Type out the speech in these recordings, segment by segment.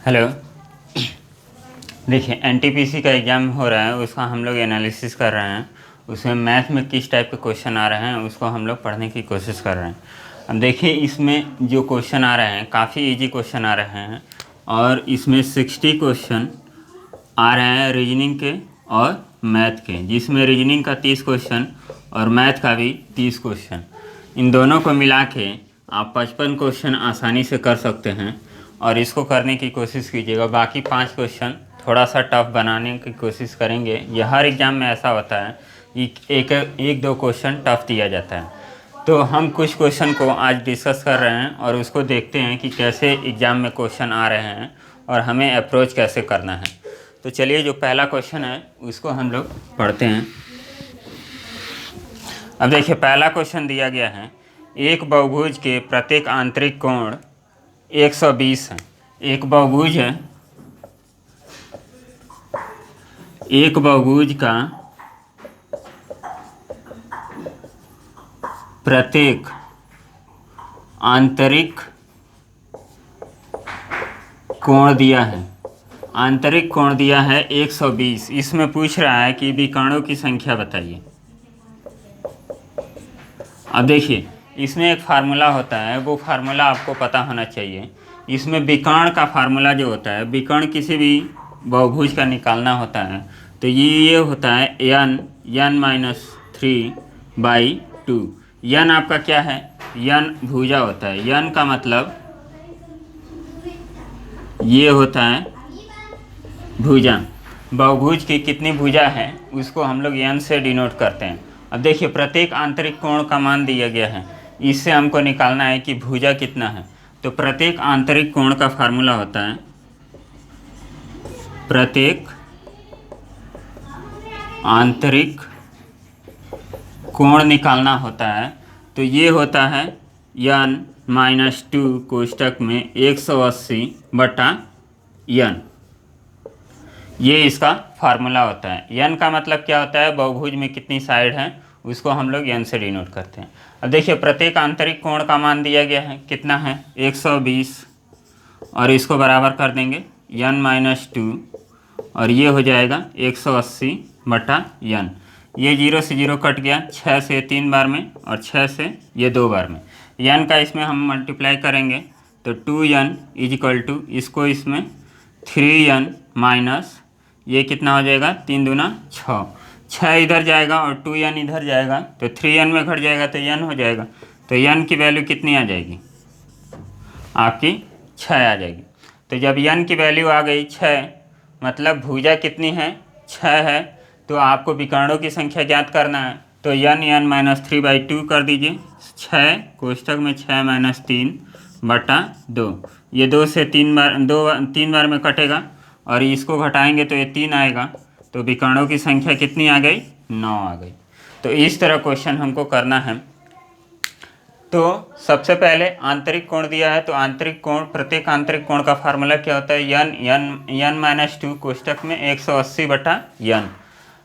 Hello. देखिए NTPC का exam हो रहा है, उसका हम लोग एनालिसिस कर रहे हैं। उसमें मैथ में किस टाइप के क्वेश्चन आ रहे हैं उसको हम लोग पढ़ने की कोशिश कर रहे हैं। अब देखिए इसमें जो क्वेश्चन आ रहे हैं काफ़ी इजी क्वेश्चन आ रहे हैं और इसमें 60 क्वेश्चन आ रहे हैं रीजनिंग के और मैथ के, जिसमें रीजनिंग का 30 क्वेश्चन और मैथ का भी 30 क्वेश्चन। इन दोनों को मिला के आप 55 क्वेश्चन आसानी से कर सकते हैं और इसको करने की कोशिश कीजिएगा। बाकी 5 क्वेश्चन थोड़ा सा टफ बनाने की कोशिश करेंगे। यह हर एग्ज़ाम में ऐसा होता है कि एक दो क्वेश्चन टफ दिया जाता है। तो हम कुछ क्वेश्चन को आज डिस्कस कर रहे हैं और उसको देखते हैं कि कैसे एग्ज़ाम में क्वेश्चन आ रहे हैं और हमें अप्रोच कैसे करना है। तो चलिए जो पहला क्वेश्चन है उसको हम लोग पढ़ते हैं। अब देखिए पहला क्वेश्चन दिया गया है, एक बहुभुज के प्रत्येक आंतरिक कोण 120 है। एक बहुभुज है, एक बहुभुज का प्रत्येक आंतरिक कोण दिया है, आंतरिक कोण दिया है 120। इसमें पूछ रहा है कि विकर्णों की संख्या बताइए। अब देखिए इसमें एक फार्मूला होता है, वो फार्मूला आपको पता होना चाहिए। इसमें विकर्ण का फार्मूला जो होता है, विकर्ण किसी भी बहुभुज का निकालना होता है तो ये होता है n-3/2। n आपका क्या है, n भुजा होता है। n का मतलब ये होता है भुजा। बहुभुज की कितनी भुजा है उसको हम लोग n से डिनोट करते हैं। अब देखिए प्रत्येक आंतरिक कोण का मान दिया गया है, इससे हमको निकालना है कि भुजा कितना है। तो प्रत्येक आंतरिक कोण का फार्मूला होता है, प्रत्येक आंतरिक कोण निकालना होता है तो ये होता है n-2 कोष्ठक में 180/n। ये इसका फार्मूला होता है। n का मतलब क्या होता है, बहुभुज में कितनी साइड हैं उसको हम लोग n से डिनोट करते हैं। अब देखिए प्रत्येक आंतरिक कोण का मान दिया गया है, कितना है 120, और इसको बराबर कर देंगे n-2 और ये हो जाएगा 180/n। ये 0 से 0 कट गया, 6 से 3 बार में और 6 से ये 2 बार में। n का इसमें हम मल्टीप्लाई करेंगे तो 2n = इसको इसमें 3n माइनस ये कितना हो जाएगा, 3 दूना 6, 6 इधर जाएगा और 2n इधर जाएगा तो 3n में घट जाएगा तो n हो जाएगा। तो n की वैल्यू कितनी आ जाएगी आपकी, 6 आ जाएगी। तो जब n की वैल्यू आ गई 6, मतलब भुजा कितनी है, 6 है, तो आपको विकर्णों की संख्या ज्ञात करना है। तो n-3/2 कर दीजिए। 6 कोष्ठक में 6 - 3/2, ये 2 से 3 बार में कटेगा और इसको घटाएंगे तो ये 3 आएगा। तो विकर्णों की संख्या कितनी आ गई, 9 आ गई। तो इस तरह क्वेश्चन हमको करना है। तो सबसे पहले आंतरिक कोण दिया है तो आंतरिक कोण, प्रत्येक आंतरिक कोण का फार्मूला क्या होता है, n-2 कोष्ठक में 180/n।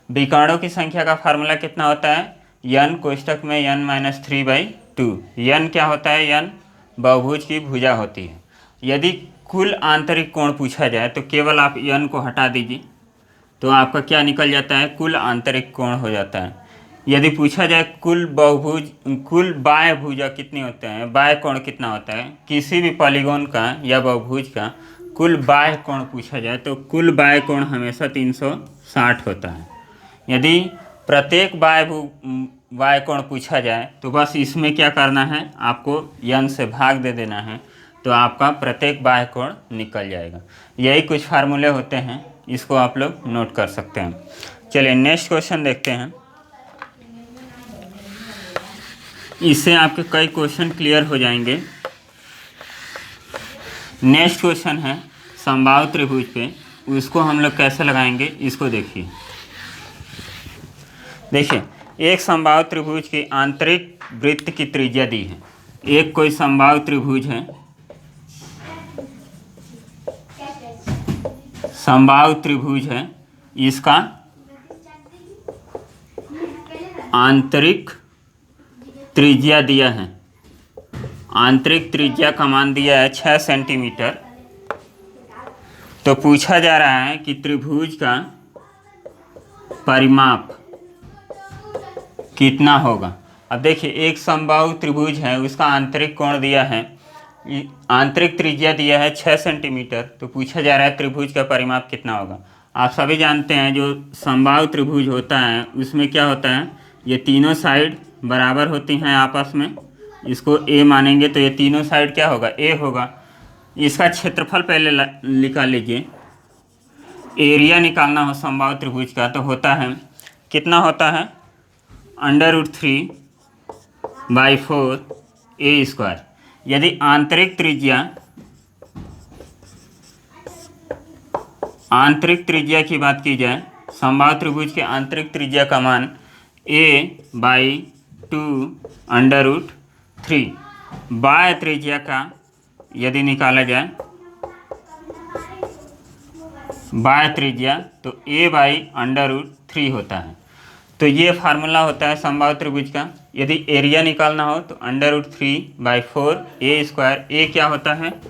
विकर्णों की संख्या का फार्मूला कितना होता है, n कोष्ठक में n-3/2। n क्या होता है, n बहुभुज की भुजा होती है। यदि कुल आंतरिक कोण पूछा जाए तो केवल आप n को हटा दीजिए तो आपका क्या निकल जाता है, कुल आंतरिक कोण हो जाता है। यदि पूछा जाए कुल बहुभुज, कुल बाह्य भुजा कितनी होते हैं, बाह्य कोण कितना होता है, किसी भी पॉलीगॉन का या बहुभुज का कुल बाह्य कोण पूछा जाए तो कुल बाह्य कोण हमेशा 360 होता है। यदि प्रत्येक बाह्य कोण पूछा जाए तो बस इसमें क्या करना है, आपको n से भाग दे देना है तो आपका प्रत्येक बाह्य कोण निकल जाएगा। यही कुछ फार्मूले होते हैं, इसको आप लोग नोट कर सकते हैं। चलिए नेक्स्ट क्वेश्चन देखते हैं। इससे आपके कई क्वेश्चन क्लियर हो जाएंगे। नेक्स्ट क्वेश्चन है समबाहु त्रिभुज पे, उसको हम लोग कैसे लगाएंगे इसको देखिए। देखिए एक समबाहु त्रिभुज की आंतरिक वृत्त की त्रिज्या दी है। एक कोई समबाहु त्रिभुज है, समबाहु त्रिभुज है, इसका आंतरिक त्रिज्या दिया है। आंतरिक त्रिज्या का मान दिया है 6 सेंटीमीटर। तो पूछा जा रहा है कि त्रिभुज का परिमाप कितना होगा। अब देखिए एक समबाहु त्रिभुज है, उसका आंतरिक कोण दिया है, आंतरिक त्रिज्या दिया है 6 सेंटीमीटर। तो पूछा जा रहा है त्रिभुज का परिमाप कितना होगा। आप सभी जानते हैं जो समबाहु त्रिभुज होता है उसमें क्या होता है, ये तीनों साइड बराबर होती हैं आपस में, इसको ए मानेंगे तो ये तीनों साइड क्या होगा, ए होगा। इसका क्षेत्रफल पहले निकाल लीजिए। एरिया निकालना हो समबाहु त्रिभुज का तो होता है, कितना होता है, √3/4 ए स्क्वायर। यदि आंतरिक त्रिज्या की बात की जाए, समबाहु त्रिभुज के आंतरिक त्रिज्या का मान a/2 √3। बाह्य त्रिज्या का यदि निकाला जाए, बाह्य त्रिज्या तो a/√3 होता है। तो ये फार्मूला होता है समबाहु त्रिभुज का। यदि एरिया निकालना हो तो √3/4 ए स्क्वायर। ए क्या होता है,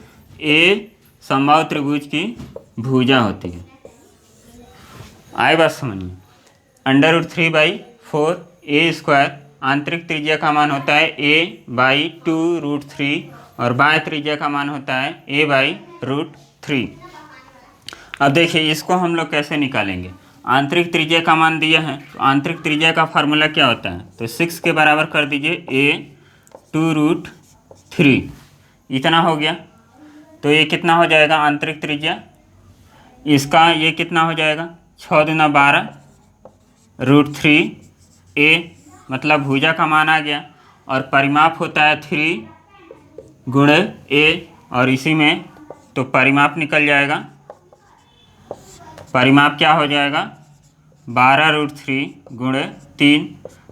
ए समबाहु त्रिभुज की भुजा होती है। आए बात समझिए, √3/4 ए स्क्वायर, आंतरिक त्रिज्या का मान होता है a/2√3 और बाह्य त्रिज्या का मान होता है a/√3। अब देखिए इसको हम लोग कैसे निकालेंगे। आंतरिक त्रिज्या का मान दिया है तो आंतरिक त्रिज्या का फार्मूला क्या होता है, तो 6 के बराबर कर दीजिए a/2√3। इतना हो गया। तो ये कितना हो जाएगा आंतरिक त्रिज्या, इसका ये कितना हो जाएगा, 6 दूना 12 √3 ए, मतलब भुजा का मान आ गया। और परिमाप होता है 3 गुणे ए, और इसी में तो परिमाप निकल जाएगा। परिमाप क्या हो जाएगा, 12√3 गुणे 3,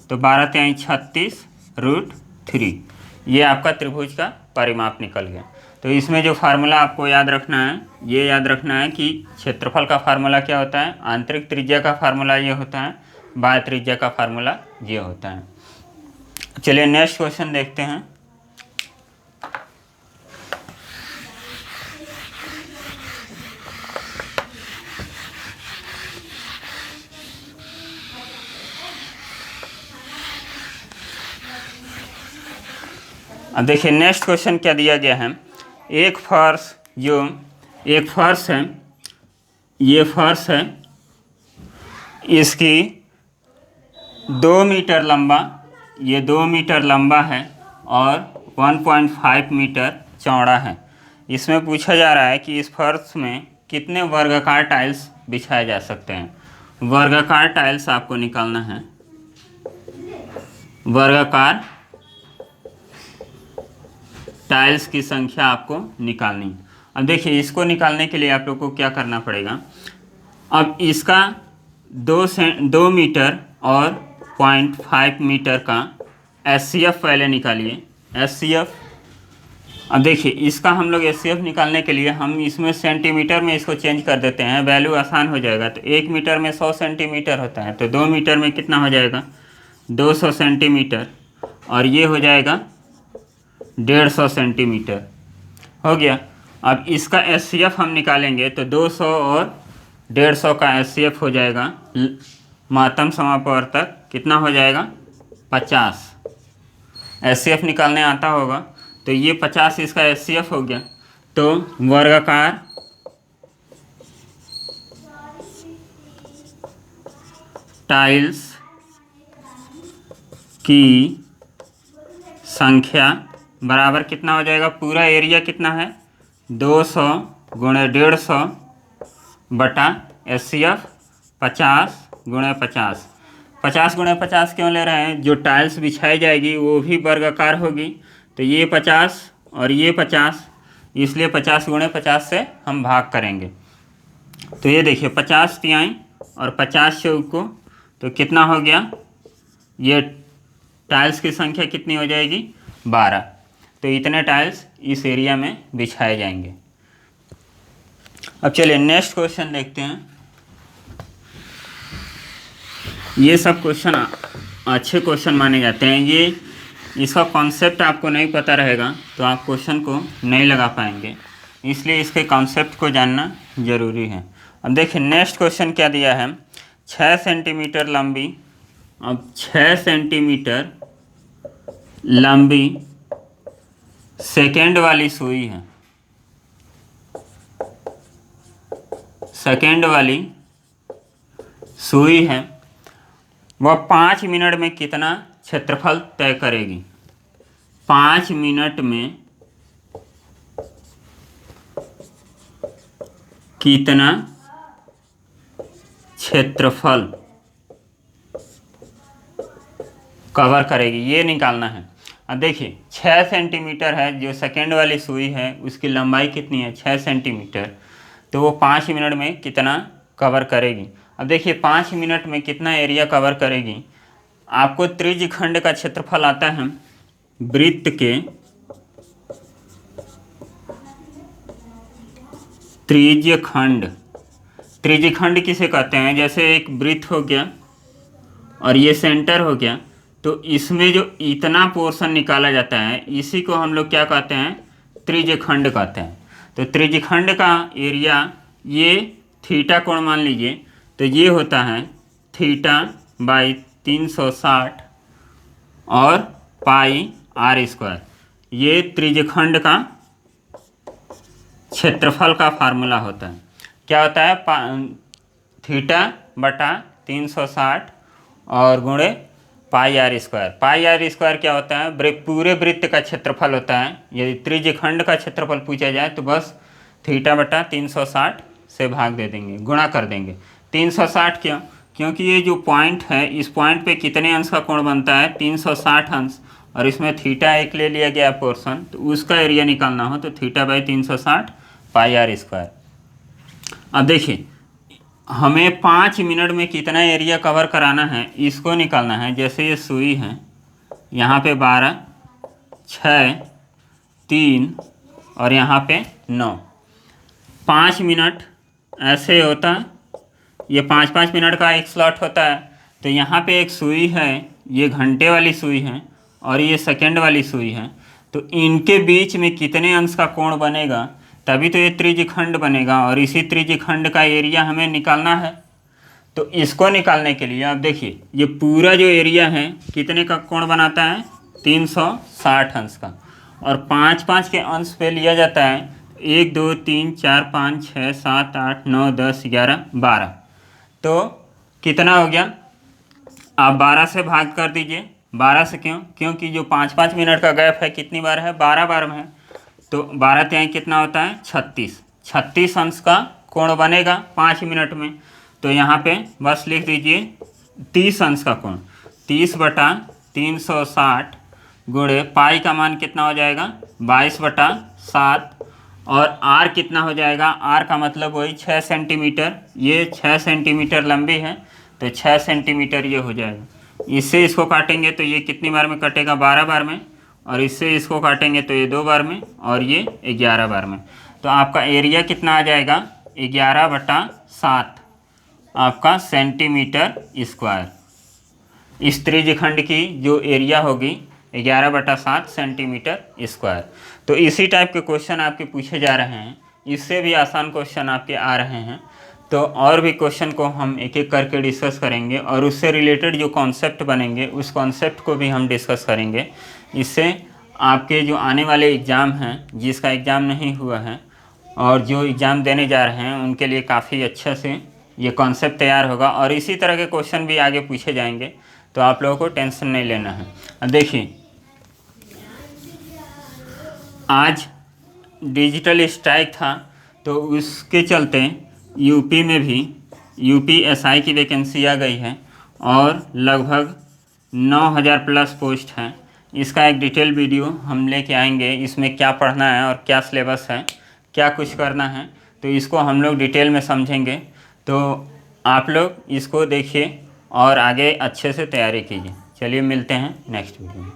तो 12×3 = 36 √3। ये आपका त्रिभुज का परिमाप निकल गया। तो इसमें जो फार्मूला आपको याद रखना है, ये याद रखना है कि क्षेत्रफल का फार्मूला क्या होता है, आंतरिक त्रिज्या का फार्मूला ये होता है, बाह्य त्रिज्या का फार्मूला ये होता है। चलिए नेक्स्ट क्वेश्चन देखते हैं। अब देखिए नेक्स्ट क्वेश्चन क्या दिया गया है। एक फर्श है, ये फर्श है, इसकी 2 मीटर लंबा, ये 2 मीटर लंबा है और 1.5 मीटर चौड़ा है। इसमें पूछा जा रहा है कि इस फर्श में कितने वर्गाकार टाइल्स बिछाए जा सकते हैं। वर्गाकार टाइल्स आपको निकालना है, वर्गाकार टाइल्स की संख्या आपको निकालनी। अब देखिए इसको निकालने के लिए आप लोग को क्या करना पड़ेगा। अब इसका 2 मीटर और 0.5 मीटर का SCF पहले निकालिए, SCF। अब देखिए इसका हम लोग SCF निकालने के लिए हम इसमें सेंटीमीटर में इसको चेंज कर देते हैं, वैल्यू आसान हो जाएगा। तो 1 मीटर में 100 सेंटीमीटर होता है, तो 2 मीटर में कितना हो जाएगा, 200 सेंटीमीटर, और ये हो जाएगा 150 सेंटीमीटर हो गया। अब इसका SCF हम निकालेंगे तो 200 और 150 का SCF हो जाएगा, महत्तम समापवर्तक कितना हो जाएगा, 50। SCF निकालने आता होगा तो ये 50 इसका SCF हो गया। तो वर्गाकार टाइल्स की संख्या बराबर कितना हो जाएगा, पूरा एरिया कितना है, 200 गुणे 150 बटा SCF 50 गुणे 50। 50 गुणे 50 क्यों ले रहे हैं, जो टाइल्स बिछाई जाएगी वो भी वर्गाकार होगी। तो ये 50 और ये 50, इसलिए 50 गुणे 50 से हम भाग करेंगे। तो ये देखिए 50 तिहाई और 50 चौको, तो कितना हो गया, ये टाइल्स की संख्या कितनी हो जाएगी, 12। तो इतने टाइल्स इस एरिया में बिछाए जाएंगे। अब चलिए नेक्स्ट क्वेश्चन देखते हैं। ये सब क्वेश्चन अच्छे क्वेश्चन माने जाते हैं। ये इसका कॉन्सेप्ट आपको नहीं पता रहेगा तो आप क्वेश्चन को नहीं लगा पाएंगे। इसलिए इसके कॉन्सेप्ट को जानना ज़रूरी है। अब देखिए नेक्स्ट क्वेश्चन क्या दिया है, 6 सेंटीमीटर लंबी, अब 6 सेंटीमीटर लंबी सेकेंड वाली सुई है, सेकेंड वाली सुई है, वह 5 मिनट में कितना क्षेत्रफल तय करेगी। 5 मिनट में कितना क्षेत्रफल कवर करेगी, ये निकालना है। अब देखिए 6 सेंटीमीटर है, जो सेकेंड वाली सुई है उसकी लंबाई कितनी है, 6 सेंटीमीटर, तो वो 5 मिनट में कितना कवर करेगी। अब देखिए 5 मिनट में कितना एरिया कवर करेगी। आपको त्रिज्यखंड का क्षेत्रफल आता है, वृत्त के त्रिज्यखंड, त्रिज्यखंड किसे कहते हैं, जैसे एक वृत्त हो गया और ये सेंटर हो गया, तो इसमें जो इतना पोर्शन निकाला जाता है इसी को हम लोग क्या कहते हैं, त्रिज्यखंड कहते हैं। तो त्रिज्यखंड का एरिया, ये थीटा कोण मान लीजिए, तो ये होता है थीटा बाई 360 और पाई आर स्क्वायर। ये त्रिज्यखंड का क्षेत्रफल का फार्मूला होता है। क्या होता है, थीटा बटा 360 और गुणे pi are square. Pi are square क्या होता है, पूरे वृत्त का क्षेत्रफल होता है। यदि त्रिज्यखंड का क्षेत्रफल पूछा जाए तो बस थीटा बटा 360 से भाग दे देंगे, गुणा कर देंगे। 360 क्यों, क्योंकि ये जो पॉइंट है, इस पॉइंट पे कितने अंश का कोण बनता है, 360 अंश, और इसमें थीटा एक ले लिया गया पोर्शन, तो उसका एरिया निकालना हो तो theta by 360 pi are square. अब देखिए हमें 5 मिनट में कितना एरिया कवर कराना है, इसको निकालना है। जैसे ये सुई है, यहाँ पे 12, 6, 3 और यहाँ पे 9, 5 मिनट ऐसे होता है, ये 5-5 मिनट का एक स्लॉट होता है। तो यहाँ पे एक सुई है, ये घंटे वाली सुई है और ये सेकेंड वाली सुई है, तो इनके बीच में कितने अंश का कोण बनेगा, तभी तो ये त्रिज्यखंड बनेगा, और इसी त्रिज्यखंड का एरिया हमें निकालना है। तो इसको निकालने के लिए आप देखिए ये पूरा जो एरिया है कितने का कोण बनाता है, 360 अंश का, और 5-5 के अंश पे लिया जाता है। 1 2 3 4 5 6 7 8 9 10 11 12, तो कितना हो गया, आप 12 से भाग कर दीजिए। 12 से क्यों, क्योंकि जो 5-5 मिनट का गैप है कितनी बार है, 12 बार में है, तो 12 तिहाई कितना होता है, 36 अंश का कोण बनेगा 5 मिनट में। तो यहाँ पे बस लिख दीजिए 30 अंश का कोण, 30 बटा 360 गुणे पाई का मान कितना हो जाएगा, 22 बटा 7, और आर कितना हो जाएगा, आर का मतलब वही 6 सेंटीमीटर, ये 6 सेंटीमीटर लंबी है, तो 6 सेंटीमीटर ये हो जाएगा। इससे इसको काटेंगे तो ये कितनी बार में कटेगा, 12 बार में, और इससे इसको काटेंगे तो ये 2 बार में, और ये 11 बार में। तो आपका एरिया कितना आ जाएगा, 11 बटा 7 आपका सेंटीमीटर स्क्वायर। इस त्रिज्यखंड की जो एरिया होगी 11 बटा 7 सेंटीमीटर स्क्वायर। तो इसी टाइप के क्वेश्चन आपके पूछे जा रहे हैं, इससे भी आसान क्वेश्चन आपके आ रहे हैं। तो और भी क्वेश्चन को हम एक एक करके डिस्कस करेंगे, और उससे रिलेटेड जो कॉन्सेप्ट बनेंगे उस कॉन्सेप्ट को भी हम डिस्कस करेंगे। इससे आपके जो आने वाले एग्ज़ाम हैं, जिसका एग्ज़ाम नहीं हुआ है और जो एग्ज़ाम देने जा रहे हैं, उनके लिए काफ़ी अच्छे से ये कॉन्सेप्ट तैयार होगा, और इसी तरह के क्वेश्चन भी आगे पूछे जाएंगे, तो आप लोगों को टेंशन नहीं लेना है। अब देखिए आज डिजिटल स्ट्राइक था, तो उसके चलते यूपी में भी यूपीएसआई की वैकेंसी आ गई है, और लगभग 9000 प्लस पोस्ट हैं। इसका एक डिटेल वीडियो हम लेके आएंगे, इसमें क्या पढ़ना है और क्या सिलेबस है, क्या कुछ करना है, तो इसको हम लोग डिटेल में समझेंगे। तो आप लोग इसको देखिए और आगे अच्छे से तैयारी कीजिए। चलिए मिलते हैं नेक्स्ट वीडियो में।